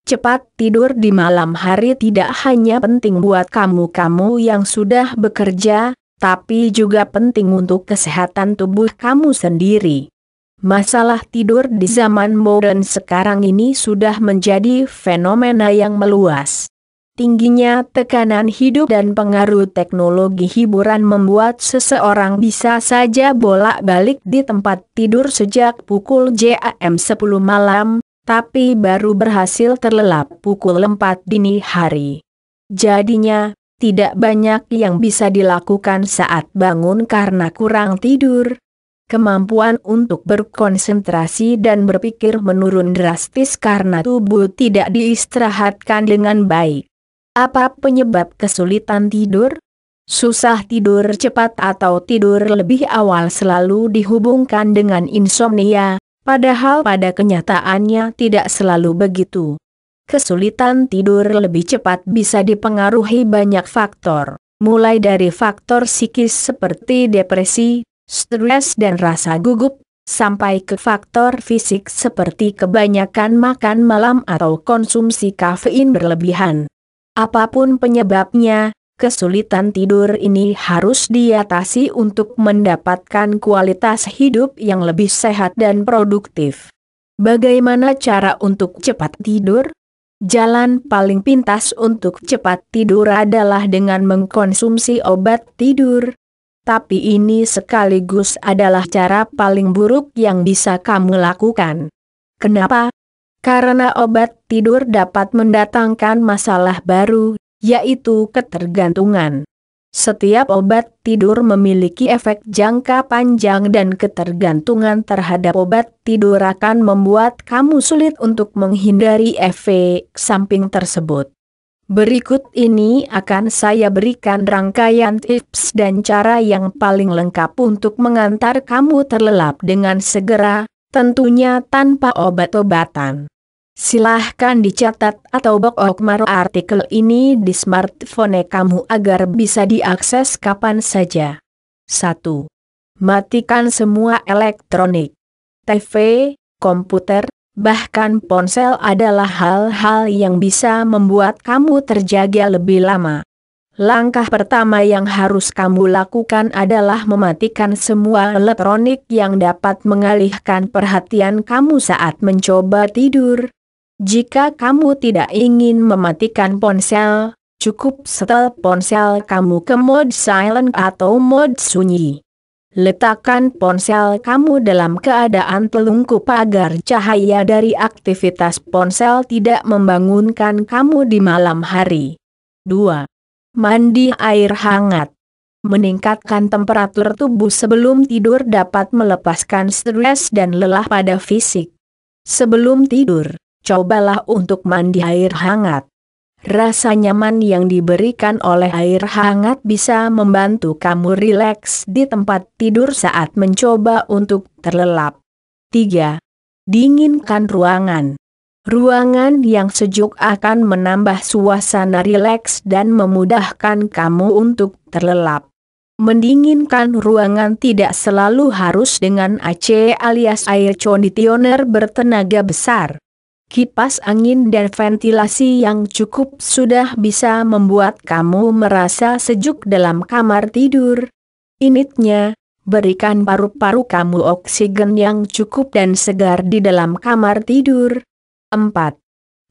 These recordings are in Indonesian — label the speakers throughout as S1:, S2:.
S1: cepat tidur di malam hari tidak hanya penting buat kamu-kamu yang sudah bekerja, tapi juga penting untuk kesehatan tubuh kamu sendiri. Masalah tidur di zaman modern sekarang ini sudah menjadi fenomena yang meluas. Tingginya tekanan hidup dan pengaruh teknologi hiburan membuat seseorang bisa saja bolak-balik di tempat tidur sejak pukul jam 10 malam, tapi baru berhasil terlelap pukul 4 dini hari. Jadinya, tidak banyak yang bisa dilakukan saat bangun karena kurang tidur. Kemampuan untuk berkonsentrasi dan berpikir menurun drastis karena tubuh tidak diistirahatkan dengan baik. Apa penyebab kesulitan tidur? Susah tidur cepat atau tidur lebih awal selalu dihubungkan dengan insomnia, padahal pada kenyataannya tidak selalu begitu. Kesulitan tidur lebih cepat bisa dipengaruhi banyak faktor, mulai dari faktor psikis seperti depresi, stres dan rasa gugup, sampai ke faktor fisik seperti kebanyakan makan malam atau konsumsi kafein berlebihan. Apapun penyebabnya, kesulitan tidur ini harus diatasi untuk mendapatkan kualitas hidup yang lebih sehat dan produktif. Bagaimana cara untuk cepat tidur? Jalan paling pintas untuk cepat tidur adalah dengan mengkonsumsi obat tidur. Tapi ini sekaligus adalah cara paling buruk yang bisa kamu lakukan. Kenapa? Karena obat tidur dapat mendatangkan masalah baru, yaitu ketergantungan. Setiap obat tidur memiliki efek jangka panjang dan ketergantungan terhadap obat tidur akan membuat kamu sulit untuk menghindari efek samping tersebut. Berikut ini akan saya berikan rangkaian tips dan cara yang paling lengkap untuk mengantar kamu terlelap dengan segera, tentunya tanpa obat-obatan. Silahkan dicatat atau bookmark artikel ini di smartphone kamu agar bisa diakses kapan saja. 1. Matikan semua elektronik. TV, komputer, bahkan ponsel adalah hal-hal yang bisa membuat kamu terjaga lebih lama. Langkah pertama yang harus kamu lakukan adalah mematikan semua elektronik yang dapat mengalihkan perhatian kamu saat mencoba tidur. Jika kamu tidak ingin mematikan ponsel, cukup setel ponsel kamu ke mode silent atau mode sunyi. Letakkan ponsel kamu dalam keadaan telungkup agar cahaya dari aktivitas ponsel tidak membangunkan kamu di malam hari. 2. Mandi air hangat. Meningkatkan temperatur tubuh sebelum tidur dapat melepaskan stres dan lelah pada fisik. Sebelum tidur, cobalah untuk mandi air hangat. Rasa nyaman yang diberikan oleh air hangat bisa membantu kamu rileks di tempat tidur saat mencoba untuk terlelap. 3. Dinginkan ruangan. Ruangan yang sejuk akan menambah suasana rileks dan memudahkan kamu untuk terlelap. Mendinginkan ruangan tidak selalu harus dengan AC alias air conditioner bertenaga besar. Kipas angin dan ventilasi yang cukup sudah bisa membuat kamu merasa sejuk dalam kamar tidur. Intinya, berikan paru-paru kamu oksigen yang cukup dan segar di dalam kamar tidur. 4.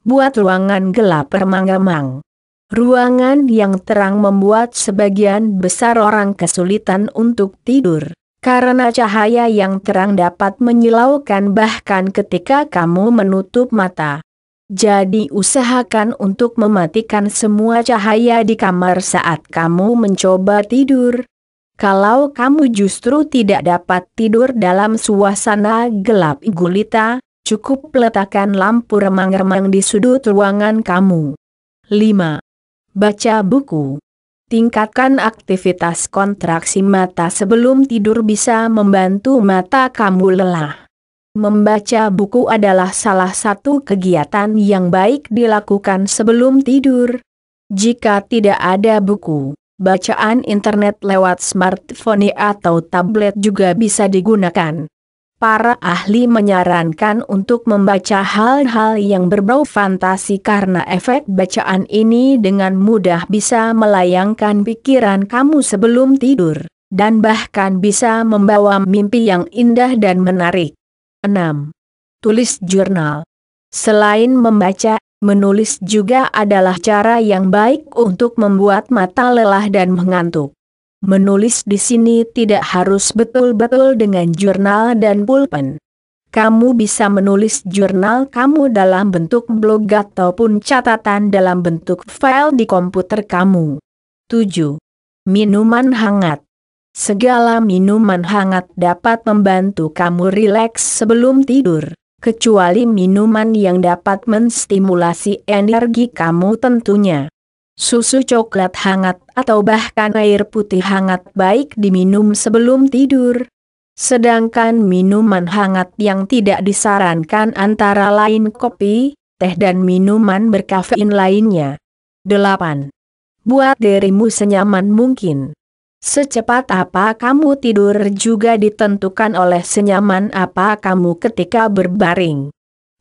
S1: Buat ruangan gelap remang-remang. Ruangan yang terang membuat sebagian besar orang kesulitan untuk tidur. Karena cahaya yang terang dapat menyilaukan bahkan ketika kamu menutup mata. Jadi usahakan untuk mematikan semua cahaya di kamar saat kamu mencoba tidur. Kalau kamu justru tidak dapat tidur dalam suasana gelap gulita, cukup letakkan lampu remang-remang di sudut ruangan kamu. 5. Baca buku. Tingkatkan aktivitas kontraksi mata sebelum tidur bisa membantu mata kamu lelah. Membaca buku adalah salah satu kegiatan yang baik dilakukan sebelum tidur. Jika tidak ada buku, bacaan internet lewat smartphone atau tablet juga bisa digunakan. Para ahli menyarankan untuk membaca hal-hal yang berbau fantasi karena efek bacaan ini dengan mudah bisa melayangkan pikiran kamu sebelum tidur, dan bahkan bisa membawa mimpi yang indah dan menarik. 6. Tulis jurnal. Selain membaca, menulis juga adalah cara yang baik untuk membuat mata lelah dan mengantuk. Menulis di sini tidak harus betul-betul dengan jurnal dan pulpen. Kamu bisa menulis jurnal kamu dalam bentuk blog ataupun catatan dalam bentuk file di komputer kamu. 7. Minuman hangat. Segala minuman hangat dapat membantu kamu rileks sebelum tidur, kecuali minuman yang dapat menstimulasi energi kamu tentunya. Susu coklat hangat atau bahkan air putih hangat baik diminum sebelum tidur. Sedangkan minuman hangat yang tidak disarankan antara lain kopi, teh dan minuman berkafein lainnya. 8. Buat dirimu senyaman mungkin. Secepat apa kamu tidur juga ditentukan oleh senyaman apa kamu ketika berbaring.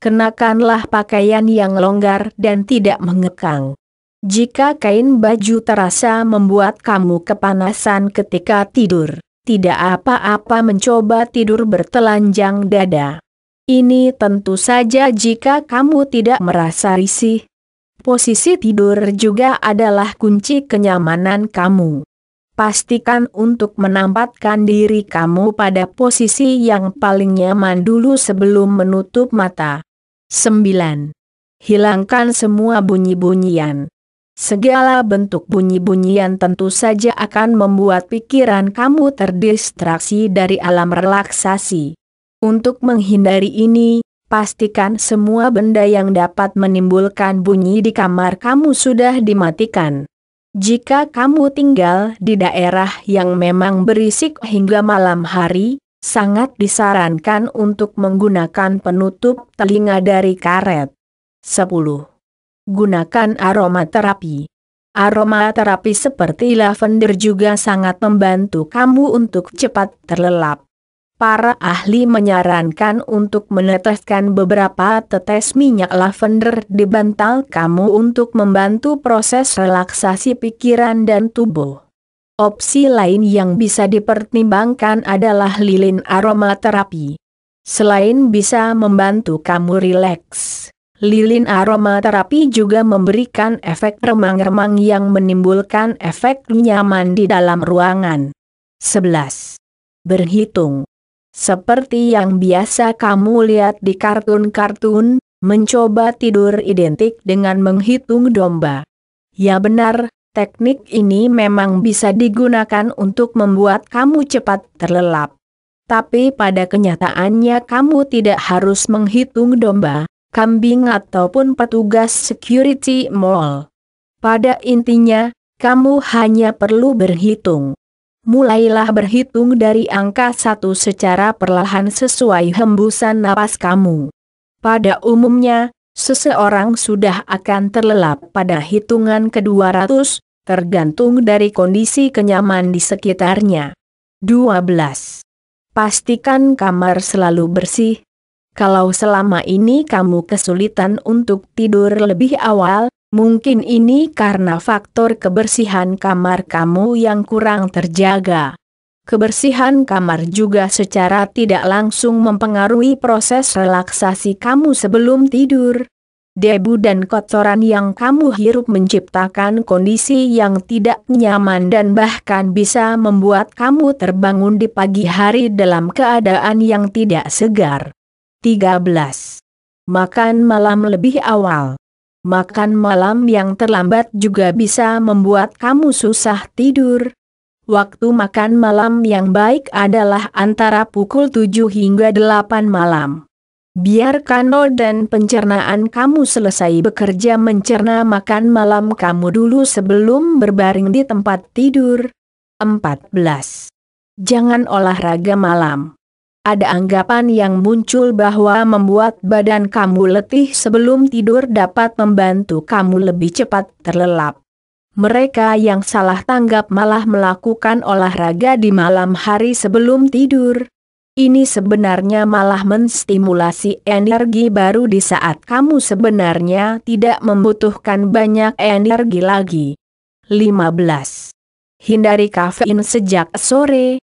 S1: Kenakanlah pakaian yang longgar dan tidak mengekang. Jika kain baju terasa membuat kamu kepanasan ketika tidur, tidak apa-apa mencoba tidur bertelanjang dada. Ini tentu saja jika kamu tidak merasa risih. Posisi tidur juga adalah kunci kenyamanan kamu. Pastikan untuk menempatkan diri kamu pada posisi yang paling nyaman dulu sebelum menutup mata. 9. Hilangkan semua bunyi-bunyian. Segala bentuk bunyi-bunyian tentu saja akan membuat pikiran kamu terdistraksi dari alam relaksasi. Untuk menghindari ini, pastikan semua benda yang dapat menimbulkan bunyi di kamar kamu sudah dimatikan. Jika kamu tinggal di daerah yang memang berisik hingga malam hari, sangat disarankan untuk menggunakan penutup telinga dari karet. 10. Gunakan aromaterapi. Aromaterapi seperti lavender juga sangat membantu kamu untuk cepat terlelap. Para ahli menyarankan untuk meneteskan beberapa tetes minyak lavender di bantal kamu untuk membantu proses relaksasi pikiran dan tubuh. Opsi lain yang bisa dipertimbangkan adalah lilin aromaterapi. Selain bisa membantu kamu rileks, lilin aromaterapi juga memberikan efek remang-remang yang menimbulkan efek nyaman di dalam ruangan. 11. Berhitung. Seperti yang biasa kamu lihat di kartun-kartun, mencoba tidur identik dengan menghitung domba. Ya benar, teknik ini memang bisa digunakan untuk membuat kamu cepat terlelap. Tapi pada kenyataannya kamu tidak harus menghitung domba, kambing ataupun petugas security mall. Pada intinya, kamu hanya perlu berhitung. Mulailah berhitung dari angka 1 secara perlahan sesuai hembusan napas kamu. Pada umumnya, seseorang sudah akan terlelap pada hitungan ke-200, tergantung dari kondisi kenyaman di sekitarnya. 12. Pastikan kamar selalu bersih. Kalau selama ini kamu kesulitan untuk tidur lebih awal, mungkin ini karena faktor kebersihan kamar kamu yang kurang terjaga. Kebersihan kamar juga secara tidak langsung mempengaruhi proses relaksasi kamu sebelum tidur. Debu dan kotoran yang kamu hirup menciptakan kondisi yang tidak nyaman dan bahkan bisa membuat kamu terbangun di pagi hari dalam keadaan yang tidak segar. 13. Makan malam lebih awal. Makan malam yang terlambat juga bisa membuat kamu susah tidur. Waktu makan malam yang baik adalah antara pukul 7 hingga 8 malam. Biarkan organ pencernaan kamu selesai bekerja mencerna makan malam kamu dulu sebelum berbaring di tempat tidur. 14. Jangan olahraga malam. Ada anggapan yang muncul bahwa membuat badan kamu letih sebelum tidur dapat membantu kamu lebih cepat terlelap. Mereka yang salah tanggap malah melakukan olahraga di malam hari sebelum tidur. Ini sebenarnya malah menstimulasi energi baru di saat kamu sebenarnya tidak membutuhkan banyak energi lagi. 15. Hindari kafein sejak sore.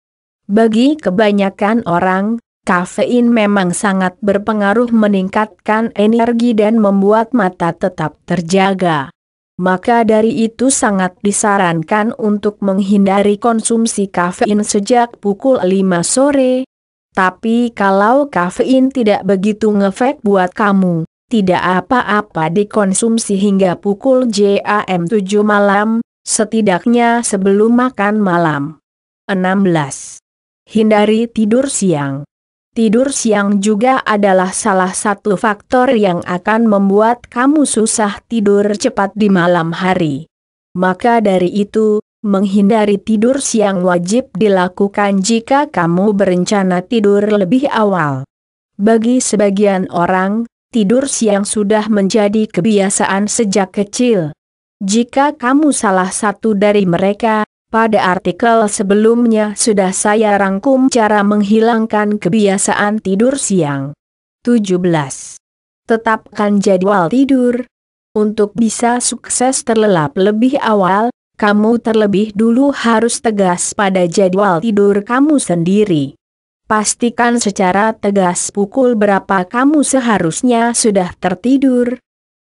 S1: Bagi kebanyakan orang, kafein memang sangat berpengaruh meningkatkan energi dan membuat mata tetap terjaga. Maka dari itu sangat disarankan untuk menghindari konsumsi kafein sejak pukul 5 sore. Tapi kalau kafein tidak begitu ngefek buat kamu, tidak apa-apa dikonsumsi hingga pukul jam 7 malam, setidaknya sebelum makan malam. 16. Hindari tidur siang. Tidur siang juga adalah salah satu faktor yang akan membuat kamu susah tidur cepat di malam hari. Maka dari itu, menghindari tidur siang wajib dilakukan jika kamu berencana tidur lebih awal. Bagi sebagian orang, tidur siang sudah menjadi kebiasaan sejak kecil. Jika kamu salah satu dari mereka, pada artikel sebelumnya sudah saya rangkum cara menghilangkan kebiasaan tidur siang. 17. Tetapkan jadwal tidur. Untuk bisa sukses terlelap lebih awal, kamu terlebih dulu harus tegas pada jadwal tidur kamu sendiri. Pastikan secara tegas pukul berapa kamu seharusnya sudah tertidur.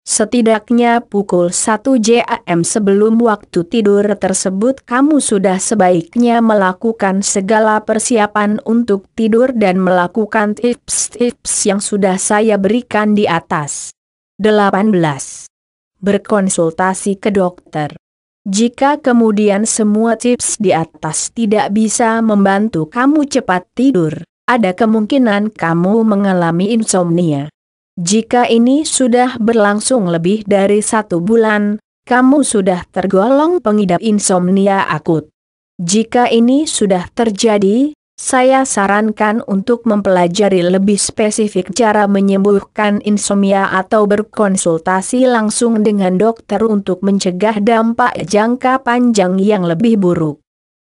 S1: Setidaknya pukul 1 jam sebelum waktu tidur tersebut kamu sudah sebaiknya melakukan segala persiapan untuk tidur dan melakukan tips-tips yang sudah saya berikan di atas. 18. Berkonsultasi ke dokter. Jika kemudian semua tips di atas tidak bisa membantu kamu cepat tidur, ada kemungkinan kamu mengalami insomnia. Jika ini sudah berlangsung lebih dari 1 bulan, kamu sudah tergolong pengidap insomnia akut. Jika ini sudah terjadi, saya sarankan untuk mempelajari lebih spesifik cara menyembuhkan insomnia atau berkonsultasi langsung dengan dokter untuk mencegah dampak jangka panjang yang lebih buruk.